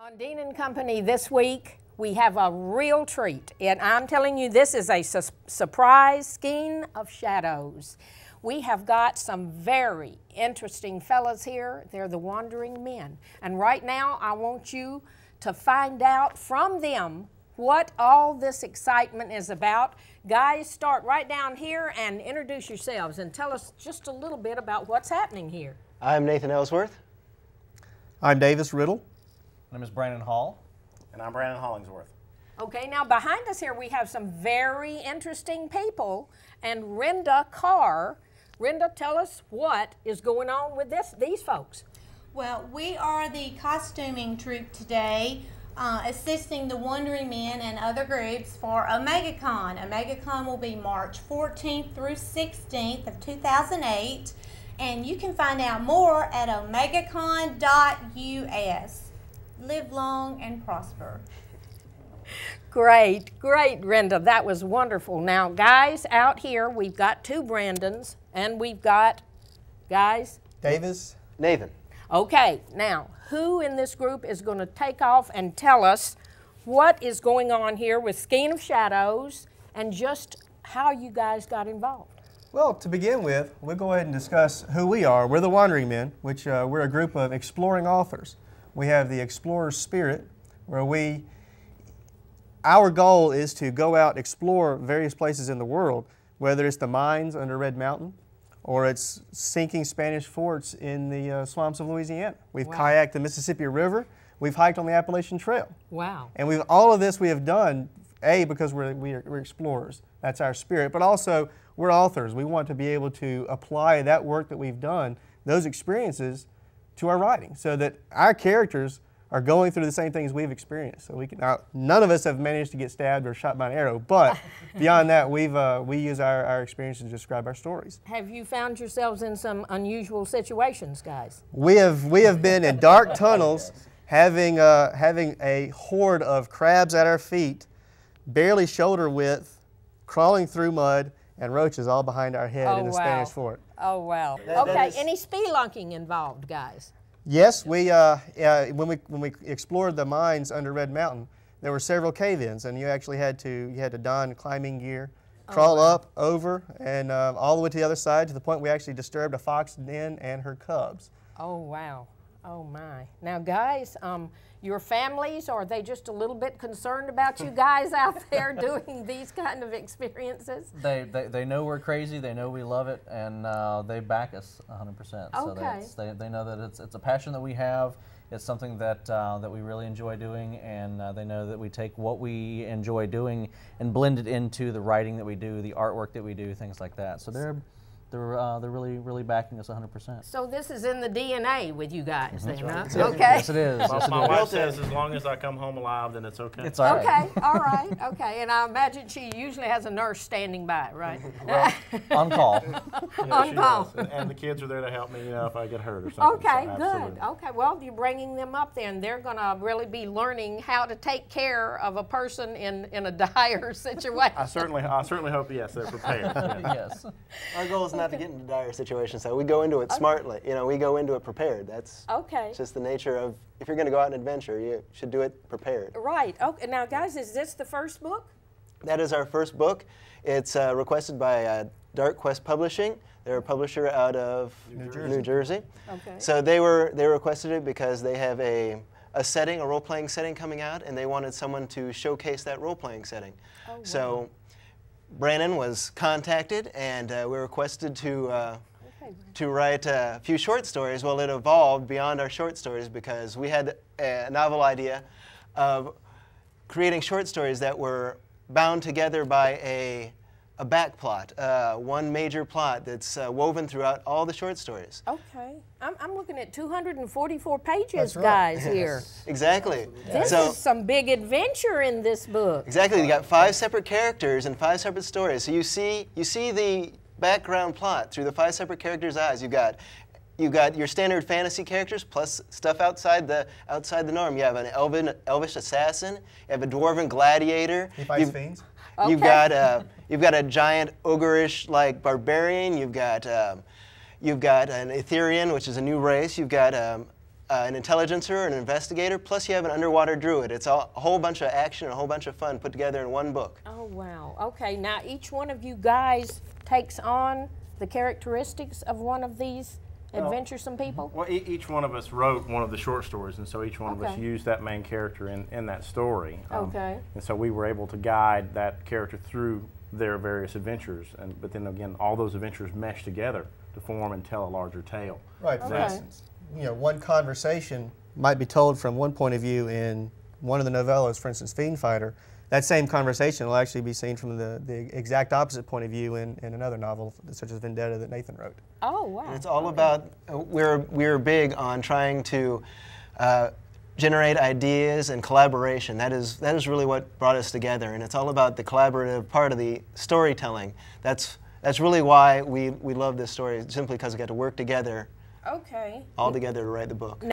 On Dean and Company this week, we have a real treat, and I'm telling you, this is a surprise skein of shadows. We have got some very interesting fellas here. They're the Wandering Men, and right now I want you to find out from them what all this excitement is about. Guys, start right down here and introduce yourselves and tell us just a little bit about what's happening here. I'm Nathan Ellsworth. I'm Davis Riddle. My name is Brandon Hall. And I'm Brandon Hollingsworth. Okay, now behind us here we have some very interesting people, and Renda Carr. Renda, tell us what is going on with these folks. Well, we are the costuming troupe today, assisting the Wandering Men and other groups for Omegacon. Omegacon will be March 14th through 16th of 2008, and you can find out more at omegacon.us. Live long and prosper. Great, great, Renda. That was wonderful. Now, guys, out here we've got two Brandons, and we've got, guys? Davis. Nathan. Okay, now, who in this group is going to take off and tell us what is going on here with Skein of Shadows and just how you guys got involved? Well, to begin with, we'll go ahead and discuss who we are. We're the Wandering Men, which we're a group of exploring authors. We have the explorer's spirit, where our goal is to go out and explore various places in the world, whether it's the mines under Red Mountain or it's sinking Spanish forts in the swamps of Louisiana. We've kayaked the Mississippi River. We've hiked on the Appalachian Trail. Wow. And all of this we have done, A, because we're explorers. That's our spirit. But also, we're authors. We want to be able to apply that work that we've done, those experiences, to our writing, so that our characters are going through the same things we've experienced. So now, none of us have managed to get stabbed or shot by an arrow, but beyond that, we use our experiences to describe our stories. Have you found yourselves in some unusual situations, guys? We have been in dark tunnels, having a horde of crabs at our feet, barely shoulder width, crawling through mud, and roaches all behind our head in the Spanish fort. Oh, wow. Okay, any spelunking involved, guys? Yes, when we explored the mines under Red Mountain, there were several cave-ins, and you actually had to don climbing gear, crawl up, over, and all the way to the other side, to the point we actually disturbed a fox den and her cubs. Oh, wow. Oh, my. Now, guys, your families, are they just a little bit concerned about you guys out there doing these kind of experiences? They know we're crazy, they know we love it, and they back us 100%. Okay. So they know that it's a passion that we have, it's something that we really enjoy doing, and they know that we take what we enjoy doing and blend it into the writing that we do, the artwork that we do, things like that. So they're really backing us 100%. So this is in the DNA with you guys, then, huh? Right. Okay. Yes, it is. My wife says as long as I come home alive, then it's okay. It's all right. Okay, all right, okay. And I imagine she usually has a nurse standing by, right? Well, on call. On call. Does. And the kids are there to help me, if I get hurt or something. Okay, so, good. absolutely. Okay, well, you're bringing them up there, and they're going to really be learning how to take care of a person in a dire situation. I certainly hope, yes, they're prepared. Yes. Our goal is not to get into dire situations, so we go into it smartly. We go into it prepared. That's just the nature of, if you're going to go out on an adventure, you should do it prepared. Right. Okay. Now, guys, is this the first book? That is our first book. It's requested by Dark Quest Publishing. They're a publisher out of New Jersey. Okay. So they requested it because they have a role-playing setting coming out, and they wanted someone to showcase that role-playing setting. Oh, wow. So Brandon was contacted, and we requested to write a few short stories. Well, it evolved beyond our short stories because we had a novel idea of creating short stories that were bound together by a back plot, one major plot that's woven throughout all the short stories. Okay. I'm looking at 244 pages, That's right. guys, here. Exactly. This is some big adventure in this book. Exactly. You got 5 separate characters and 5 separate stories. So you see the background plot through the 5 separate characters' eyes. You've got your standard fantasy characters plus stuff outside the norm. You have an elvish assassin. You have a dwarven gladiator. He fights fiends. Okay. You've got a giant ogreish like barbarian. You've got an Etherean, which is a new race. You've got an intelligencer, an investigator, plus you have an underwater druid. It's a whole bunch of action and a whole bunch of fun put together in one book. Oh, wow. Okay, now each one of you guys takes on the characteristics of one of these adventuresome people? Well, each one of us wrote one of the short stories, and so each one of us used that main character in that story. Okay. And so we were able to guide that character through their various adventures, but then again, all those adventures mesh together to form and tell a larger tale. Right. Okay. For instance, you know, one conversation might be told from one point of view in one of the novellas, for instance, Fiend Fighter. That same conversation will actually be seen from the exact opposite point of view in another novel, such as Vendetta, that Nathan wrote. Oh, wow. And it's all about, we're big on trying to generate ideas and collaboration. That is really what brought us together, and it's all about the collaborative part of the storytelling. That's really why we love this story, simply because we got to work together, Okay. all together to write the book.